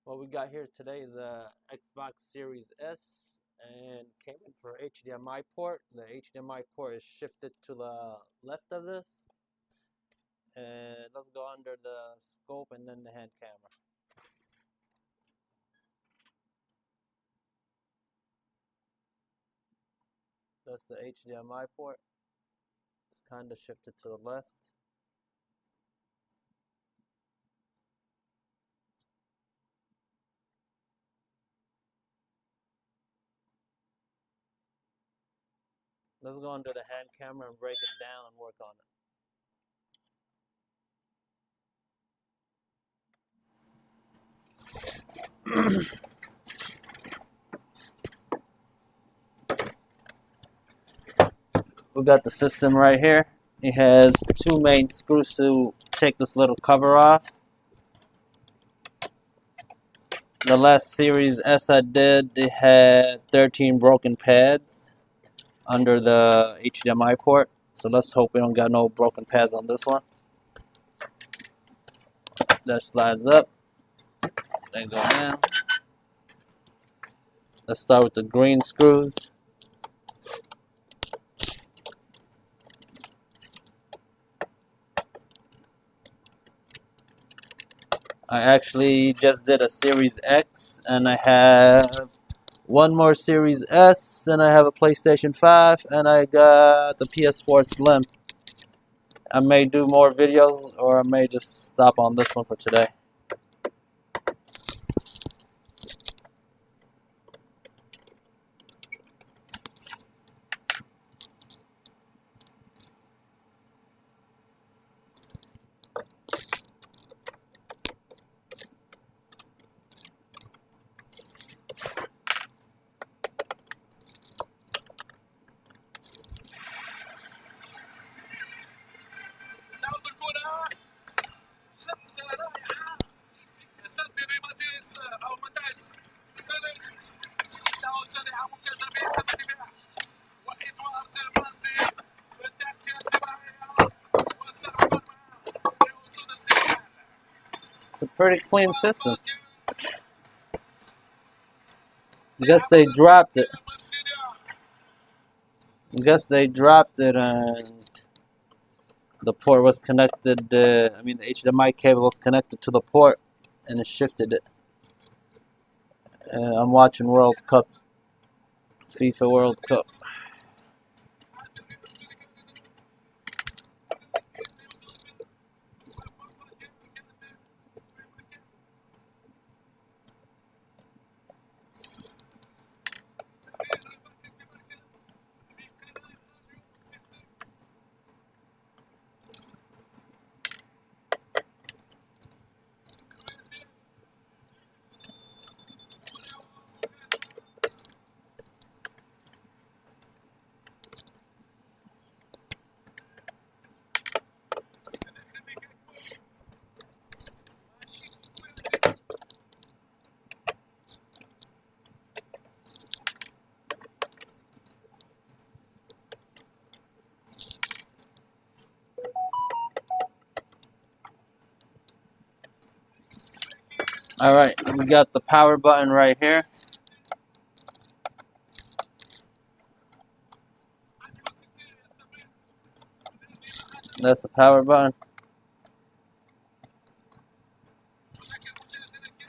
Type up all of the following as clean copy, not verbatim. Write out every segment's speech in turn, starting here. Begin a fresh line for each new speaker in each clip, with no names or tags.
What we got here today is a Xbox Series S and came in for HDMI port. The HDMI port is shifted to the left of this. And let's go under the scope and then the hand camera. That's the HDMI port. It's kind of shifted to the left. Let's go under the hand camera and break it down and work on it. We got the system right here. It has two main screws to take this little cover off. The last Series S I did, it had 13 broken pads under the HDMI port. So let's hope we don't got no broken pads on this one. That slides up. They go down. Let's start with the green screws. I actually just did a Series X, and I have one more Series S, and I have a PlayStation 5, and I got the PS4 Slim. I may do more videos, or I may just stop on this one for today. It's a pretty clean system. I guess they dropped it. And the port was connected, the HDMI cable was connected to the port and it shifted it. I'm watching World Cup, FIFA World Cup. Alright, we got the power button right here. That's the power button.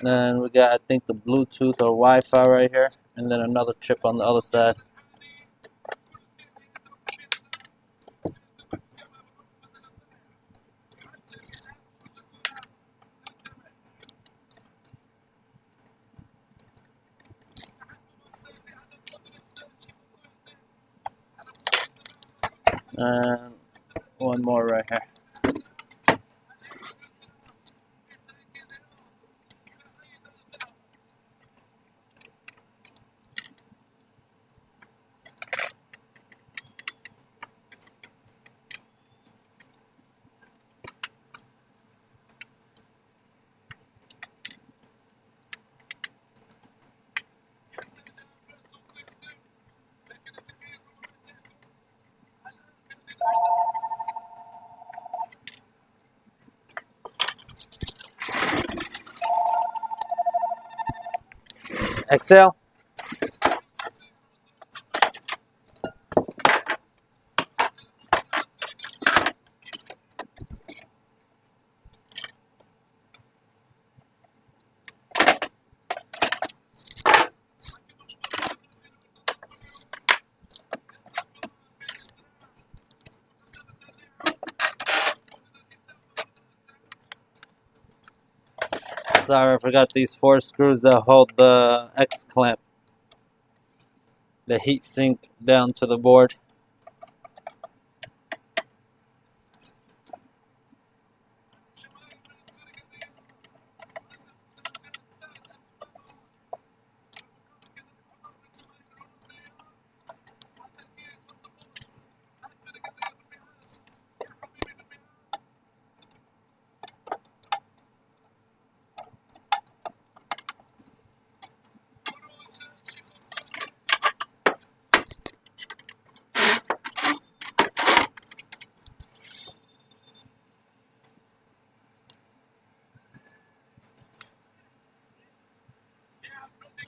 Then we got, I think, the Bluetooth or Wi-Fi right here. And then another chip on the other side. And one more right here. Exhale. Sorry, I forgot these 4 screws that hold the X clamp, the heat sink down to the board.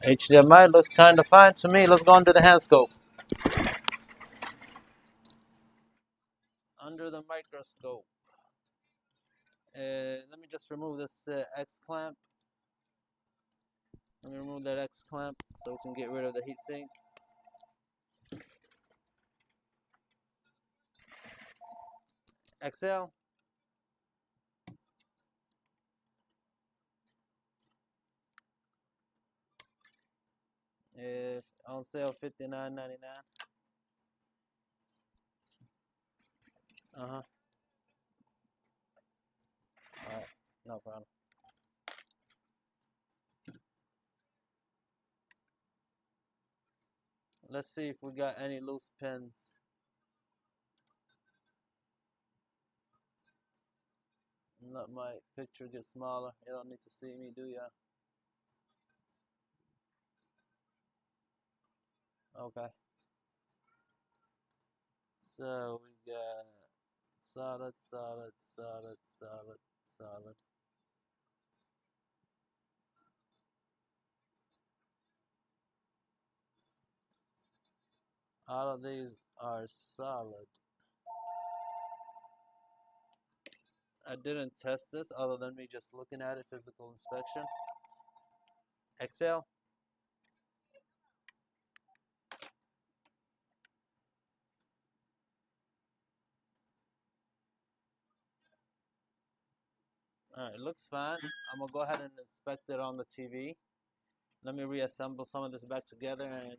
HDMI looks kind of fine to me. Let's go under the hand scope. Under the microscope. Let me just remove this X clamp. Let me remove that X clamp so we can get rid of the heat sink. Exhale. If on sale $59.99. Alright, no problem. Let's see if we got any loose pins. Let my picture get smaller. You don't need to see me, do ya? Okay. So we got solid, solid, solid, solid, solid. All of these are solid. I didn't test this other than me just looking at it, physical inspection. Exhale. Alright, it looks fine. I'm gonna go ahead and inspect it on the TV. Let me reassemble some of this back together and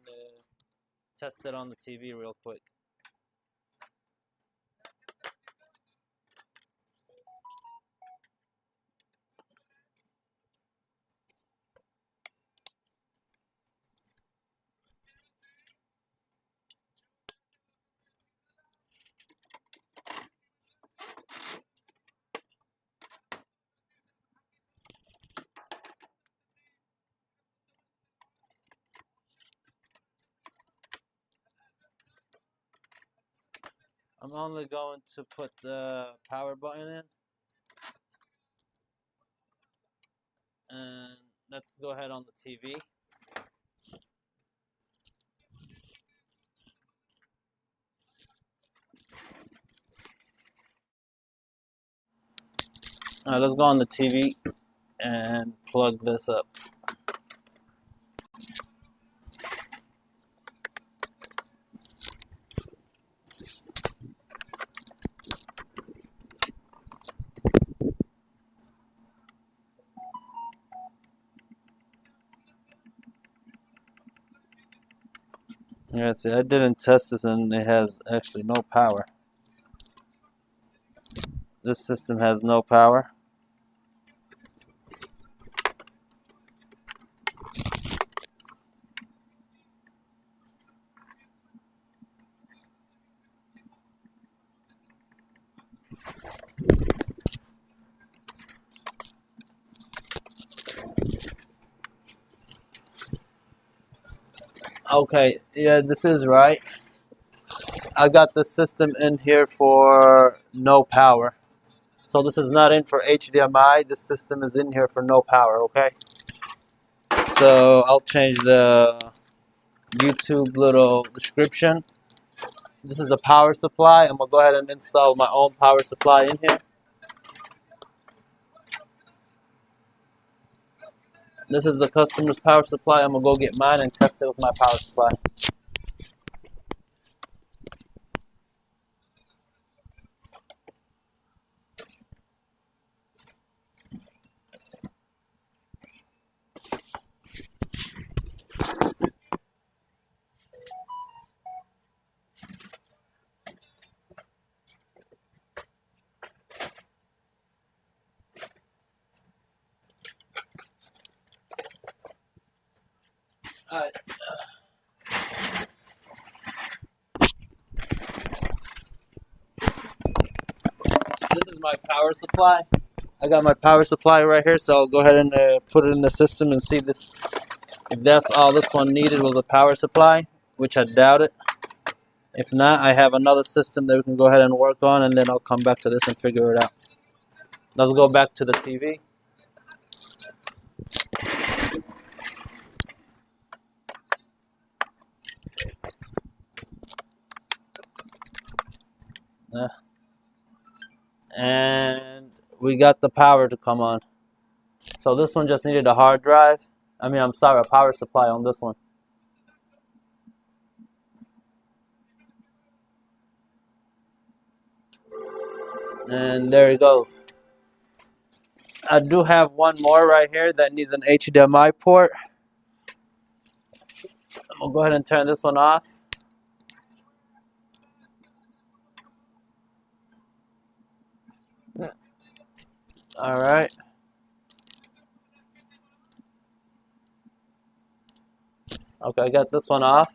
test it on the TV real quick. I'm only going to put the power button in. And let's go ahead on the TV. Alright, let's go on the TV and plug this up. Yeah, see, I didn't test this and it has actually no power. This system has no power. Okay, yeah, this is right. I got the system in here for no power. So this is not in for HDMI. This system is in here for no power, okay? so I'll change the YouTube little description. This is the power supply. I'm gonna go ahead and install my own power supply in here. This is the customer's power supply. I'm gonna go get mine and test it with my power supply. Alright. This is my power supply. I got my power supply right here, so I'll go ahead and put it in the system and see this, if that's all this one needed was a power supply, which I doubt it. If not, I have another system that we can go ahead and work on, and then I'll come back to this and figure it out. Let's go back to the TV. And we got the power to come on. So this one just needed a hard drive. I'm sorry, a power supply on this one. And there it goes. I do have one more right here that needs an HDMI port. I'm gonna go ahead and turn this one off. Alright. Okay, I got this one off.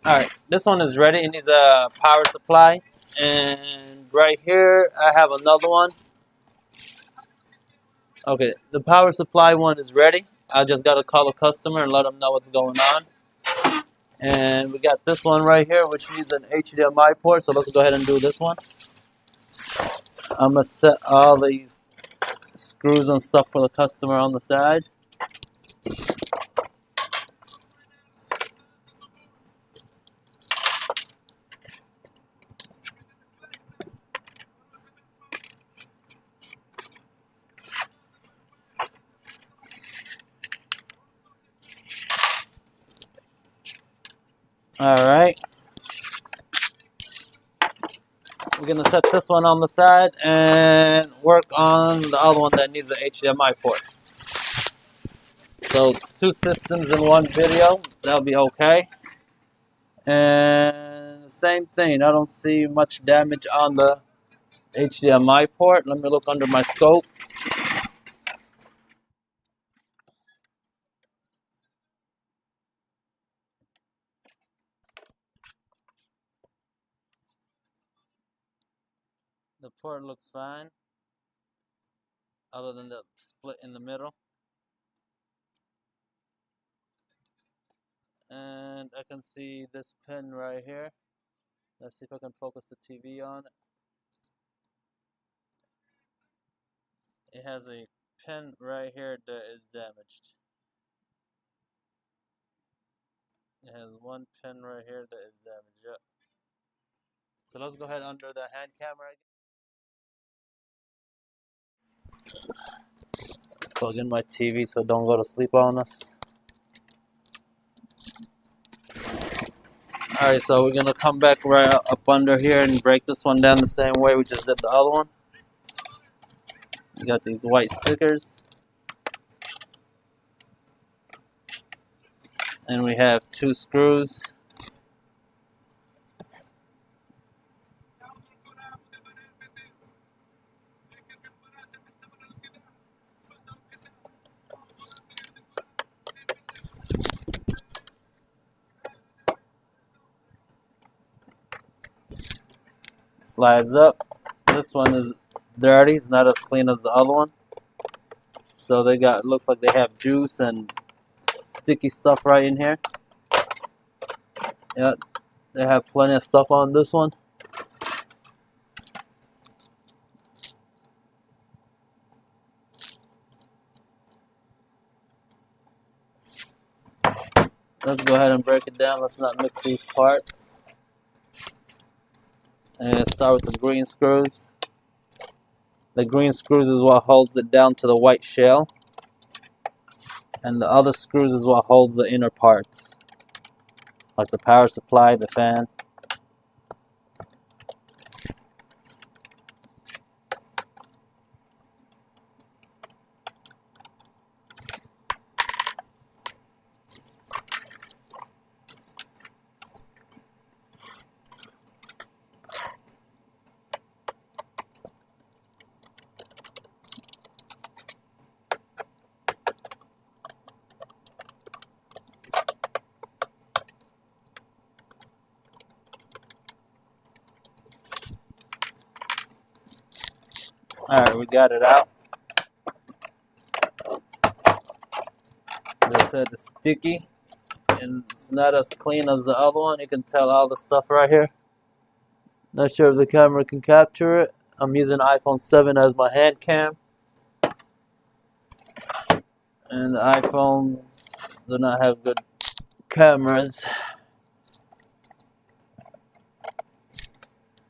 Alright, this one is ready. It needs a power supply. And right here, I have another one. Okay, the power supply one is ready. I just got to call a customer and let them know what's going on. And we got this one right here, which needs an HDMI port. So let's go ahead and do this one. I'm going to set all these screws and stuff for the customer on the side. Alright. We're going to set this one on the side and work on the other one that needs the HDMI port. So 2 systems in one video, that'll be okay. And same thing, I don't see much damage on the HDMI port. Let me look under my scope. The port looks fine, other than the split in the middle. And I can see this pin right here. Let's see if I can focus the TV on it. It has a pin right here that is damaged. It has one pin right here that is damaged. Yep. So let's go ahead under the hand camera again. Plug in my TV so don't go to sleep on us. Alright, so we're gonna come back right up under here and break this one down the same way we just did the other one. We got these white stickers. And we have 2 screws. Slides up. This one is dirty. It's not as clean as the other one. So they got, looks like they have juice and sticky stuff right in here. Yep. They have plenty of stuff on this one. Let's go ahead and break it down. Let's not mix these parts. And start with the green screws. The green screws is what holds it down to the white shell. And the other screws is what holds the inner parts, like the power supply, the fan. Alright, we got it out. They said it's sticky and it's not as clean as the other one. You can tell all the stuff right here. Not sure if the camera can capture it. I'm using iPhone 7 as my hand cam. And the iPhones do not have good cameras.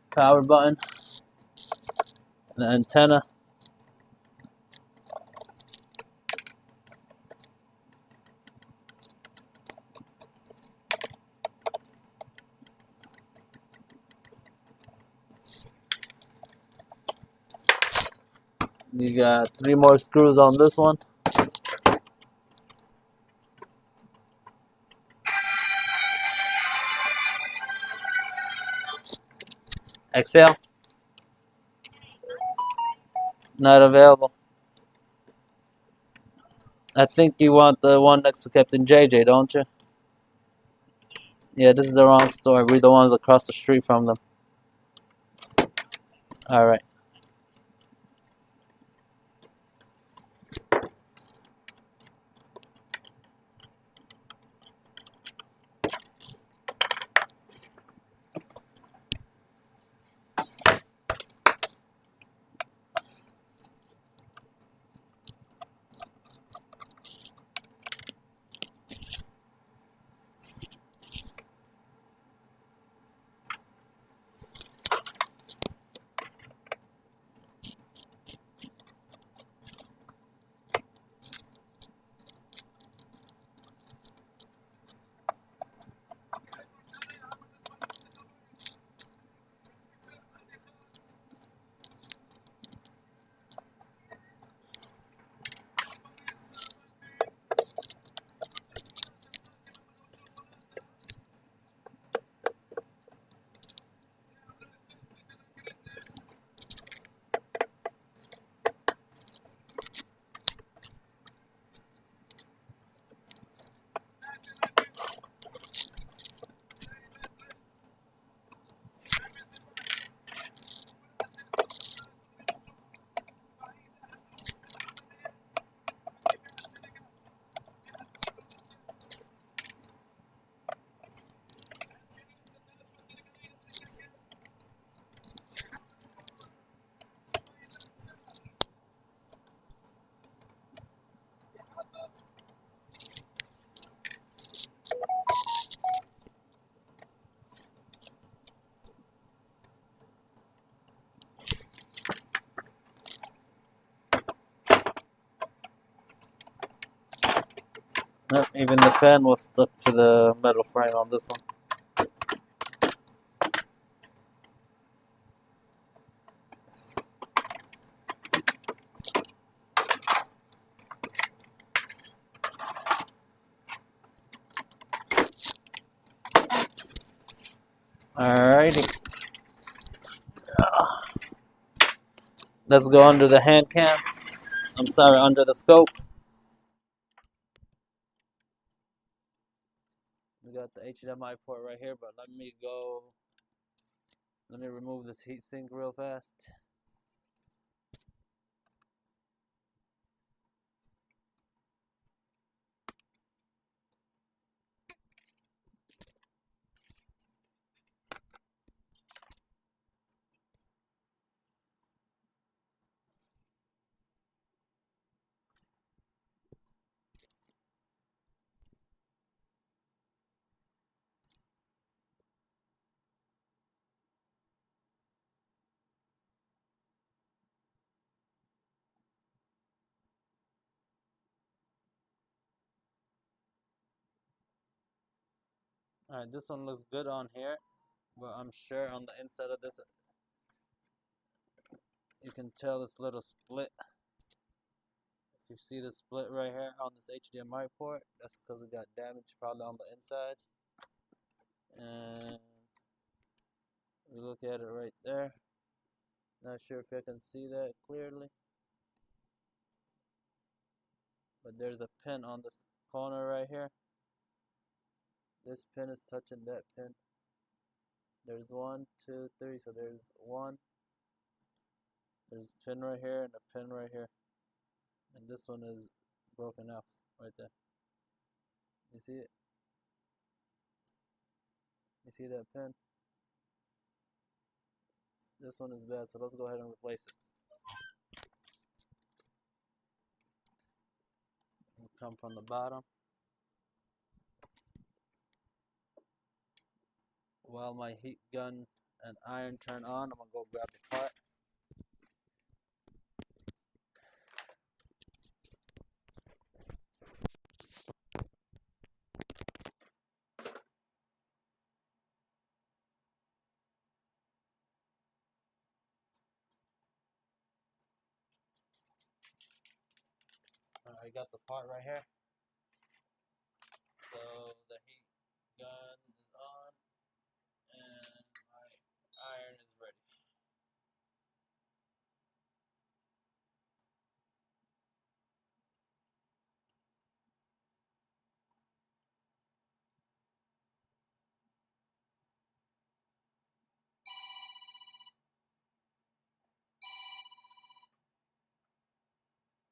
Power button. The antenna. You got 3 more screws on this one. XL. Not available. I think you want the one next to Captain JJ, don't you? Yeah, this is the wrong store. We're the ones across the street from them. Alright. Yep, even the fan was stuck to the metal frame on this one. Alrighty. Let's go under the hand cam. I'm sorry, under the scope. We got the HDMI port right here, but let me remove this heatsink real fast. Alright, this one looks good on here, but I'm sure on the inside of this, you can tell this little split. If you see the split right here on this HDMI port, that's because it got damaged probably on the inside. And we look at it right there. Not sure if I can see that clearly, but there's a pin on this corner right here. This pin is touching that pin. There's 1, 2, 3, so there's one. There's a pin right here and a pin right here. And this one is broken off right there. You see it? You see that pin? This one is bad, so let's go ahead and replace it. We'll come from the bottom. While my heat gun and iron turn on, I'm gonna go grab the part. I got the part right here. So the heat gun is on and my iron is ready.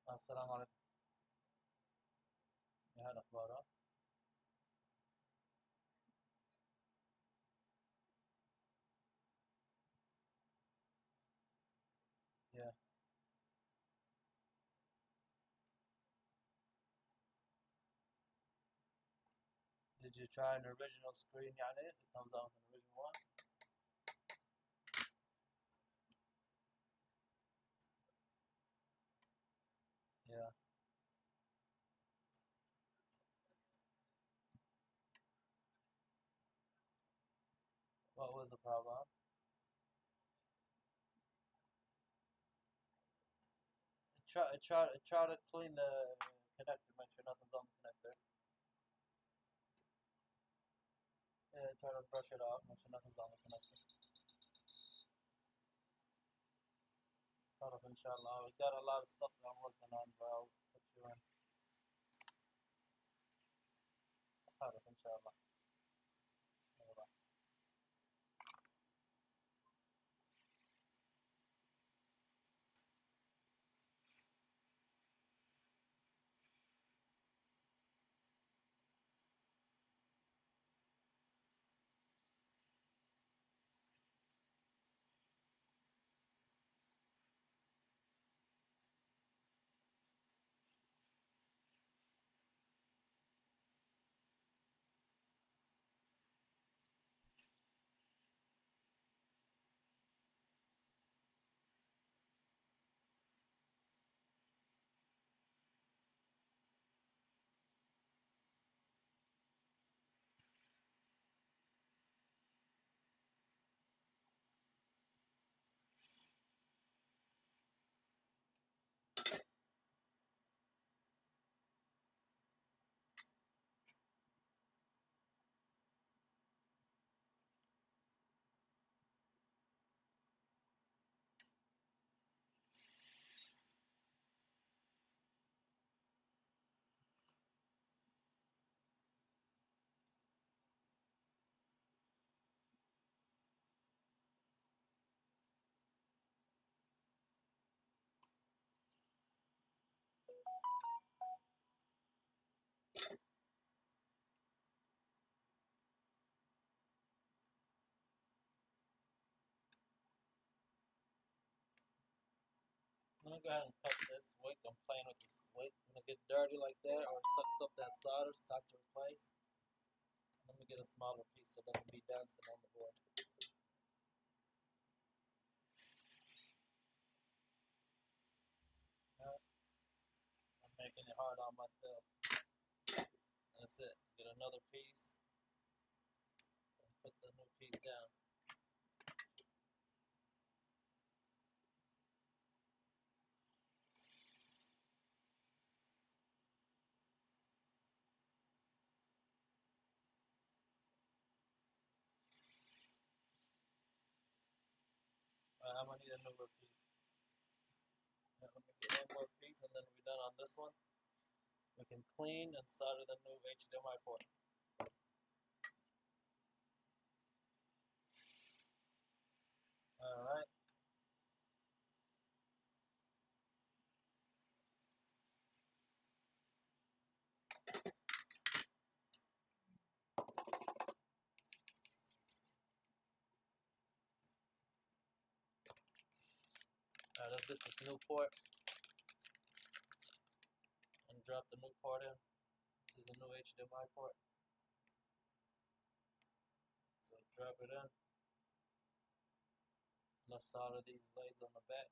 Assalamu alaikum. You had a photo? Yeah. Did you try an original screen? يعني it comes out with an original one. Yeah. What was the problem? Try to clean the connector. Make sure nothing's on the connector. Yeah, try to brush it off. Make sure nothing's on the connector. Inshallah. We got a lot of stuff that I'm working on, but I'll put you in. Inshallah. Alright. I'm gonna go ahead and cut this wick. I'm playing with this wick. When it get dirty like that or sucks up that solder, it's time to replace. Let me get a smaller piece so it doesn't be dancing on the board. I'm making it hard on myself. That's it. Get another piece. piece down. I'm gonna need another piece. Let me get one more piece and then we're done on this one. We can clean and solder the new HDMI port. Alright. Alright, let's get this new port and drop the new port in. This is the new HDMI port. So drop it in. Let's solder these legs on the back.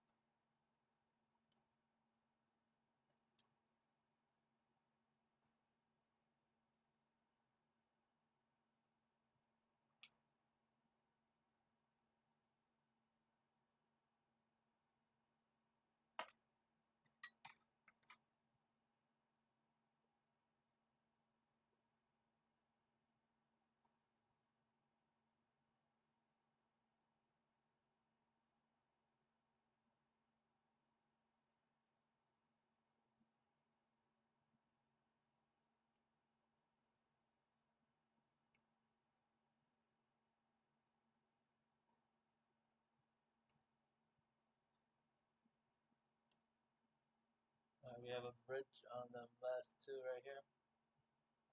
We have a bridge on the last two right here.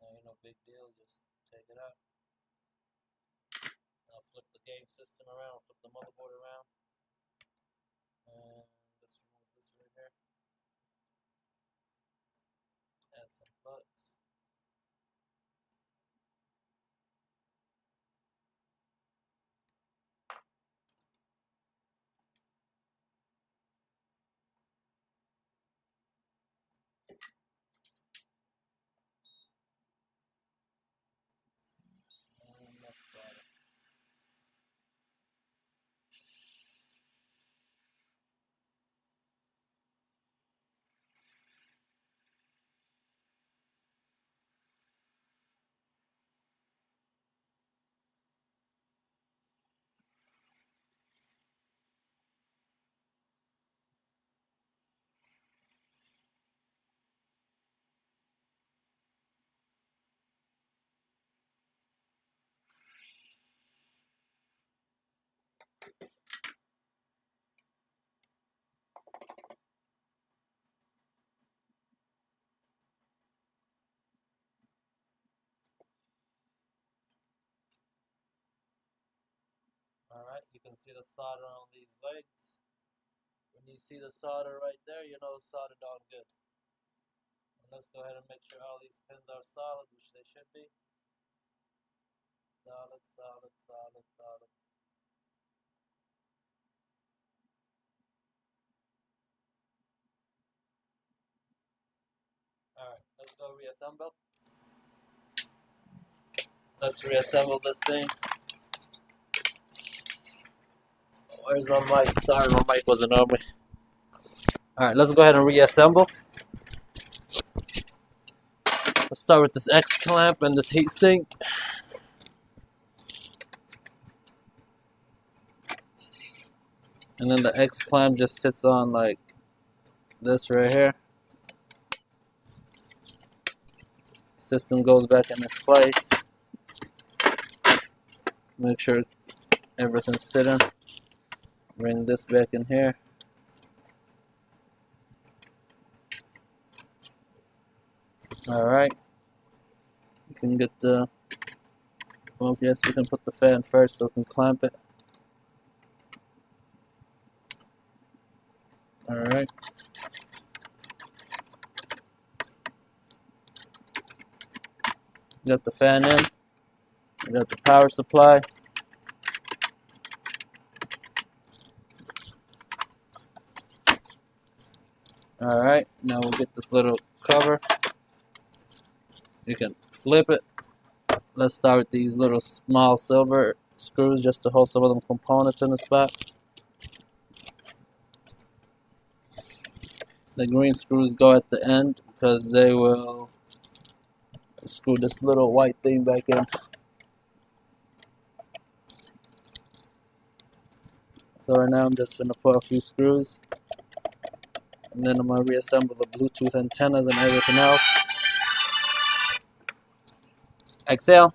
Ain't no big deal, just take it out. I'll flip the game system around, flip the motherboard around. And let's remove this right here. Add some butts. And let's start it. Alright, you can see the solder on these legs. When you see the solder right there, you know it's soldered on good. And let's go ahead and make sure all these pins are solid, which they should be. Solid, solid, solid, solid. Alright, let's go reassemble. Let's reassemble this thing. Where's my mic? Sorry, my mic wasn't on me. Alright, let's go ahead and reassemble. Let's start with this X clamp and this heat sink. And then the X clamp just sits on like this right here. System goes back in its place. Make sure everything's sitting. Bring this back in here. Alright. You can get the... Well, yes, we can put the fan first so we can clamp it. Alright. Got the fan in. We got the power supply. Alright, now we'll get this little cover. You can flip it. Let's start with these little small silver screws just to hold some of them components in the spot. The green screws go at the end because they will screw this little white thing back in. So right now I'm just going to put a few screws, and then I'm going to reassemble the Bluetooth antennas and everything else. Exhale.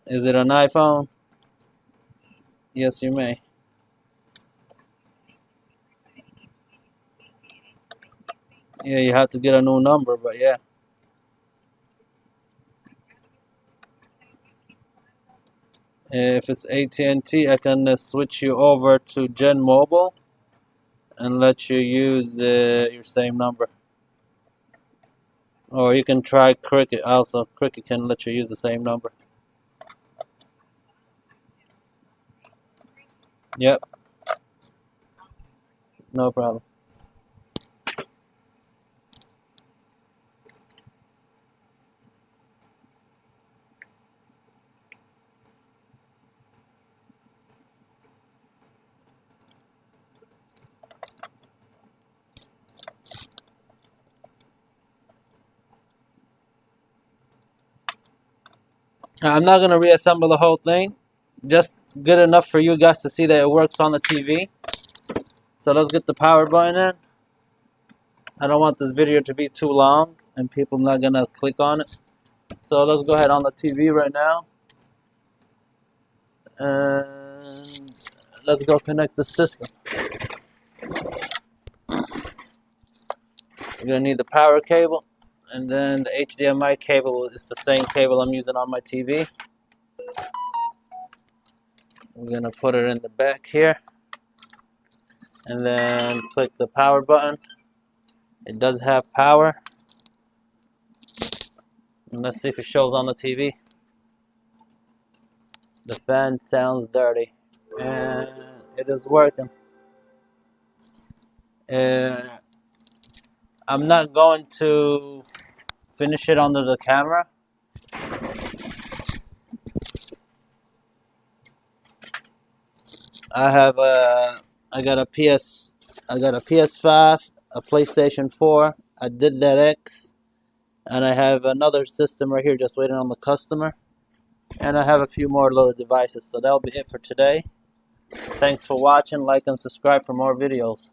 Is it an iPhone? Yes, you may. Yeah, you have to get a new number, but yeah. If it's AT&T, I can switch you over to Gen Mobile and let you use your same number. Or you can try Cricket also. Cricket can let you use the same number. Yep. No problem. I'm not going to reassemble the whole thing. Just good enough for you guys to see that it works on the TV. So let's get the power button in. I don't want this video to be too long and people not going to click on it. So let's go ahead on the TV right now. And let's go connect the system. You're going to need the power cable. And then the HDMI cable is the same cable I'm using on my TV. We're going to put it in the back here. And then click the power button. It does have power. And let's see if it shows on the TV. The fan sounds dirty. And it is working. I'm not going to finish it under the camera. I got a PS5, a PlayStation 4. I did that X, and I have another system right here just waiting on the customer. And I have a few more little devices. So that'll be it for today. Thanks for watching. Like and subscribe for more videos.